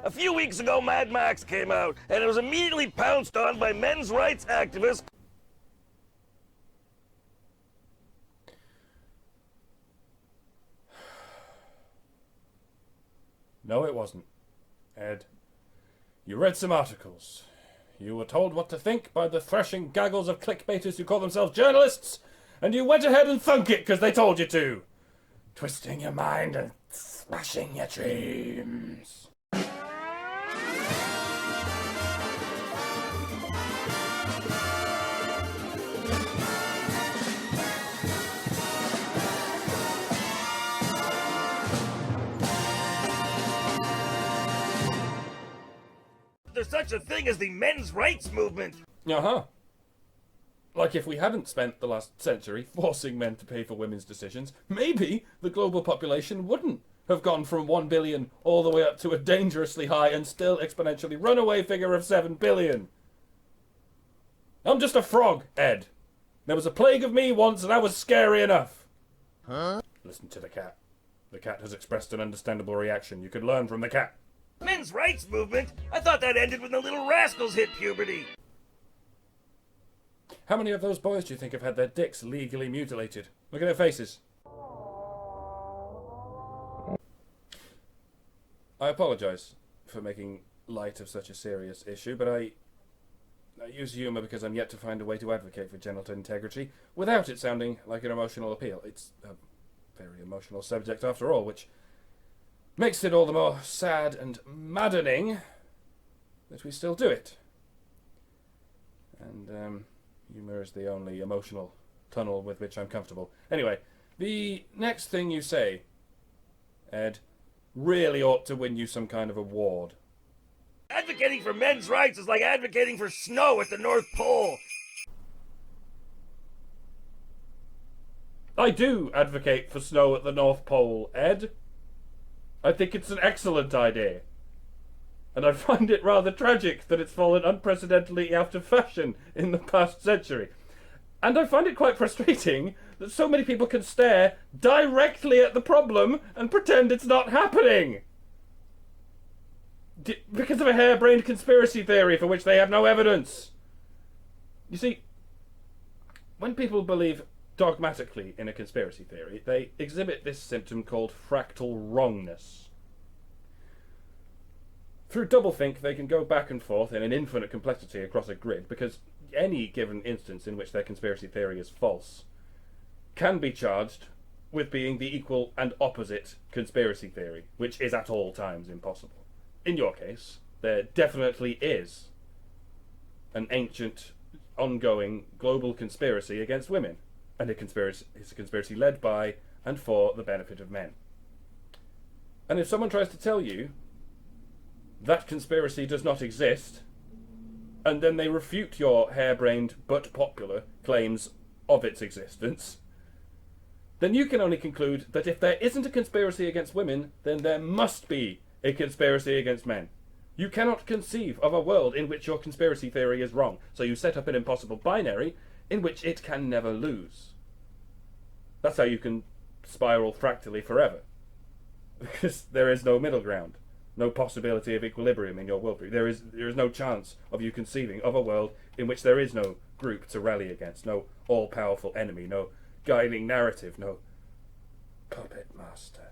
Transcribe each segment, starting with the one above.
A few weeks ago, Mad Max came out, and it was immediately pounced on by men's rights activists. No, it wasn't, Ed. You read some articles. You were told what to think by the thrashing gaggles of clickbaiters who call themselves journalists, and you went ahead and thunk it because they told you to. Twisting your mind and smashing your dreams. There's such a thing as the men's rights movement. Uh-huh. Like if we hadn't spent the last century forcing men to pay for women's decisions, maybe the global population wouldn't have gone from 1 billion all the way up to a dangerously high and still exponentially runaway figure of 7 billion. I'm just a frog, Ed. There was a plague of me once and I was scary enough. Huh? Listen to the cat. The cat has expressed an understandable reaction. You could learn from the cat. Men's rights movement? I thought that ended when the little rascals hit puberty. How many of those boys do you think have had their dicks legally mutilated? Look at their faces. I apologise for making light of such a serious issue, but I use humour because I'm yet to find a way to advocate for genital integrity without it sounding like an emotional appeal. It's a very emotional subject after all, which makes it all the more sad and maddening that we still do it. And, humour is the only emotional tunnel with which I'm comfortable. Anyway, the next thing you say, Ed, really ought to win you some kind of award. Advocating for men's rights is like advocating for snow at the North Pole. I do advocate for snow at the North Pole, Ed. I think it's an excellent idea. And I find it rather tragic that it's fallen unprecedentedly out of fashion in the past century. And I find it quite frustrating that so many people can stare directly at the problem and pretend it's not happening. Because of a harebrained conspiracy theory for which they have no evidence. You see, when people believe dogmatically in a conspiracy theory, they exhibit this symptom called fractal wrongness. Through doublethink, they can go back and forth in an infinite complexity across a grid, because any given instance in which their conspiracy theory is false can be charged with being the equal and opposite conspiracy theory, which is at all times impossible. In your case, there definitely is an ancient, ongoing, global conspiracy against women, and it's a conspiracy led by and for the benefit of men. And if someone tries to tell you that conspiracy does not exist, and then they refute your harebrained but popular claims of its existence, then you can only conclude that if there isn't a conspiracy against women, then there must be a conspiracy against men. You cannot conceive of a world in which your conspiracy theory is wrong, so you set up an impossible binary in which it can never lose. That's how you can spiral fractally forever. Because there is no middle ground. No possibility of equilibrium in your worldview. There is no chance of you conceiving of a world in which there is no group to rally against, no all-powerful enemy, no guiding narrative, no puppet master.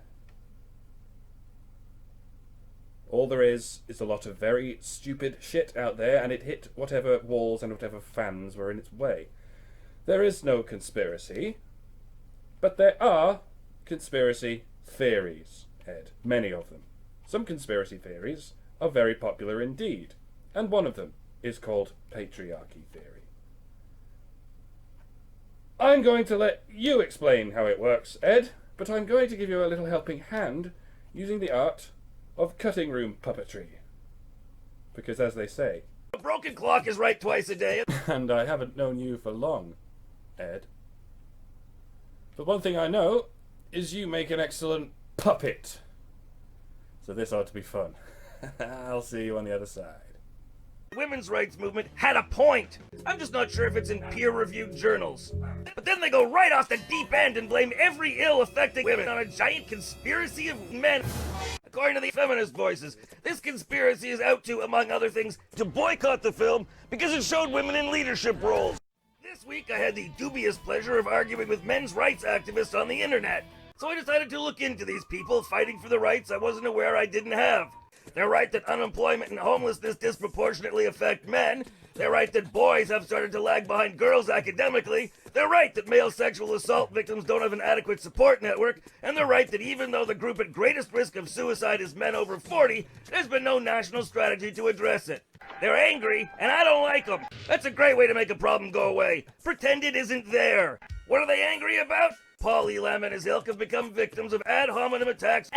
All there is a lot of very stupid shit out there, and it hit whatever walls and whatever fans were in its way. There is no conspiracy, but there are conspiracy theories, Ed. Many of them. Some conspiracy theories are very popular indeed, and one of them is called patriarchy theory. I'm going to let you explain how it works, Ed, but I'm going to give you a little helping hand using the art of cutting room puppetry. Because as they say, a broken clock is right twice a day. And I haven't known you for long, Ed. But one thing I know is you make an excellent puppet. So this ought to be fun. I'll see you on the other side. Women's rights movement had a point. I'm just not sure if it's in peer-reviewed journals. But then they go right off the deep end and blame every ill affecting women on a giant conspiracy of men. According to the feminist voices, this conspiracy is out to, among other things, to boycott the film because it showed women in leadership roles. This week I had the dubious pleasure of arguing with men's rights activists on the internet. So I decided to look into these people fighting for the rights I wasn't aware I didn't have. They're right that unemployment and homelessness disproportionately affect men. They're right that boys have started to lag behind girls academically. They're right that male sexual assault victims don't have an adequate support network. And they're right that even though the group at greatest risk of suicide is men over 40, there's been no national strategy to address it. They're angry, and I don't like them. That's a great way to make a problem go away. Pretend it isn't there. What are they angry about? Paul Elam and his ilk have become victims of ad hominem attacks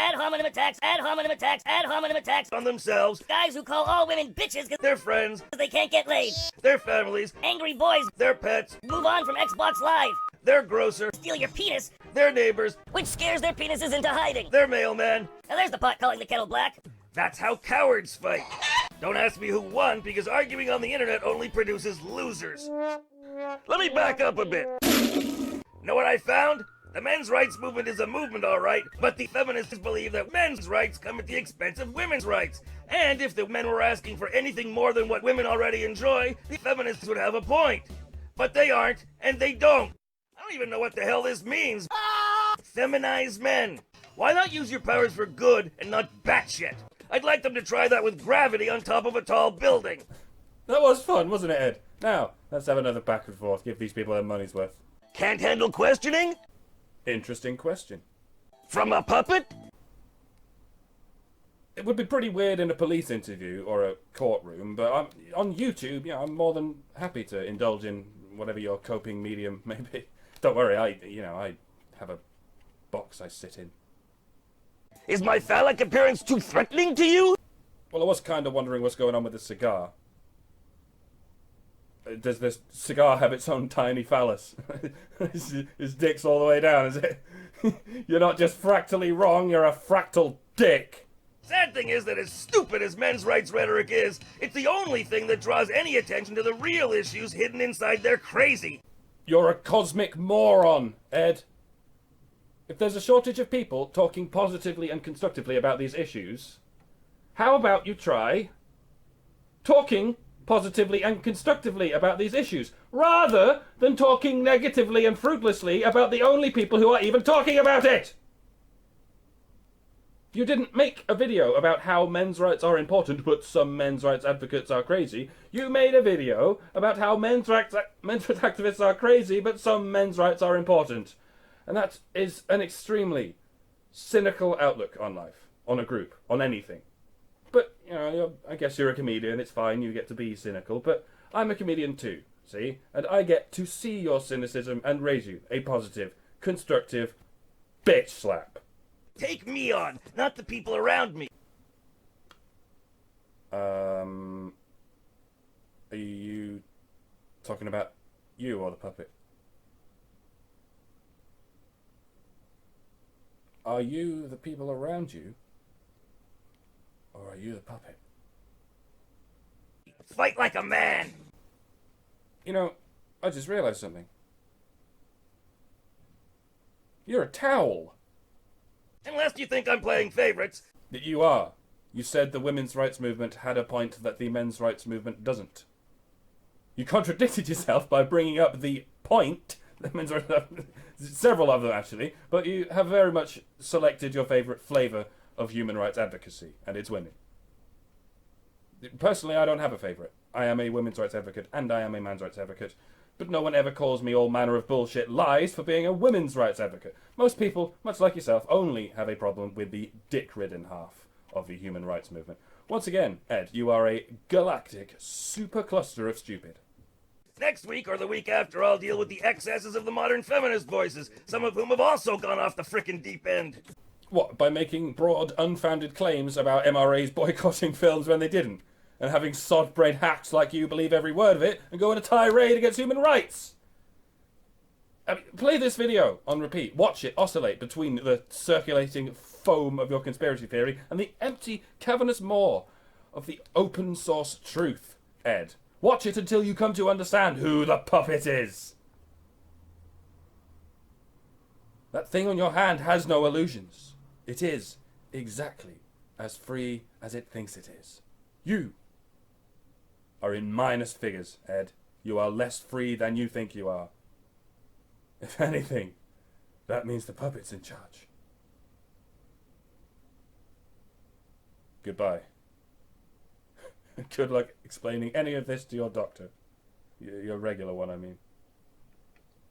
on themselves, Guys who call all women bitches because their friends, they can't get laid. their families, Angry boys their pets, move on from Xbox Live. their grocer, Steal your penis, their neighbors, which scares their penises into hiding. their mailman. Now there's the pot calling the kettle black. That's how cowards fight. Don't ask me who won, because arguing on the internet only produces losers. Let me back up a bit. Know what I found? The men's rights movement is a movement, all right, but the feminists believe that men's rights come at the expense of women's rights. And if the men were asking for anything more than what women already enjoy, the feminists would have a point. But they aren't, and they don't. I don't even know what the hell this means. Feminize men. Why not use your powers for good and not batshit? I'd like them to try that with gravity on top of a tall building. That was fun, wasn't it, Ed? Now, let's have another back and forth. Give these people their money's worth. Can't handle questioning? Interesting question. From a puppet? It would be pretty weird in a police interview or a courtroom, but on YouTube, I'm more than happy to indulge in whatever your coping medium may be. Don't worry, I have a box I sit in. Is my phallic appearance too threatening to you? Well, I was kind of wondering what's going on with the cigar. Does this cigar have its own tiny phallus? His dick's all the way down, is it? You're not just fractally wrong, you're a fractal dick. Sad thing is that as stupid as men's rights rhetoric is, it's the only thing that draws any attention to the real issues hidden inside their crazy. You're a cosmic moron, Ed. If there's a shortage of people talking positively and constructively about these issues, how about you try talking positively and constructively about these issues, rather than talking negatively and fruitlessly about the only people who are even talking about it? You didn't make a video about how men's rights are important, but some men's rights advocates are crazy. You made a video about how men's rights activists are crazy, but some men's rights are important. And that is an extremely cynical outlook on life, on a group, on anything. But, I guess you're a comedian, it's fine, you get to be cynical, but I'm a comedian too, see? And I get to see your cynicism and raise you a positive, constructive bitch slap. Take me on, not the people around me. Are you talking about you or the puppet? Are you the people around you? Or are you the puppet? Fight like a man. I just realised something. You're a towel. Unless you think I'm playing favorites. You are. You said the women's rights movement had a point that the men's rights movement doesn't. You contradicted yourself by bringing up the point. The men's rights, several of them actually, but you have very much selected your favourite flavour of human rights advocacy, and it's winning. Personally, I don't have a favourite. I am a women's rights advocate, and I am a man's rights advocate, but no one ever calls me all manner of bullshit lies for being a women's rights advocate. Most people, much like yourself, only have a problem with the dick-ridden half of the human rights movement. Once again, Ed, you are a galactic supercluster of stupid. Next week or the week after, I'll deal with the excesses of the modern feminist voices, some of whom have also gone off the frickin' deep end. What, by making broad, unfounded claims about MRAs boycotting films when they didn't? And having sod-brain hacks like you believe every word of it and go on a tirade against human rights? Play this video on repeat. Watch it oscillate between the circulating foam of your conspiracy theory and the empty, cavernous maw of the open source truth, Ed. Watch it until you come to understand who the puppet is. That thing on your hand has no illusions. It is exactly as free as it thinks it is. You are in minus figures, Ed. You are less free than you think you are. If anything, that means the puppet's in charge. Goodbye. Good luck explaining any of this to your doctor. Your regular one, I mean.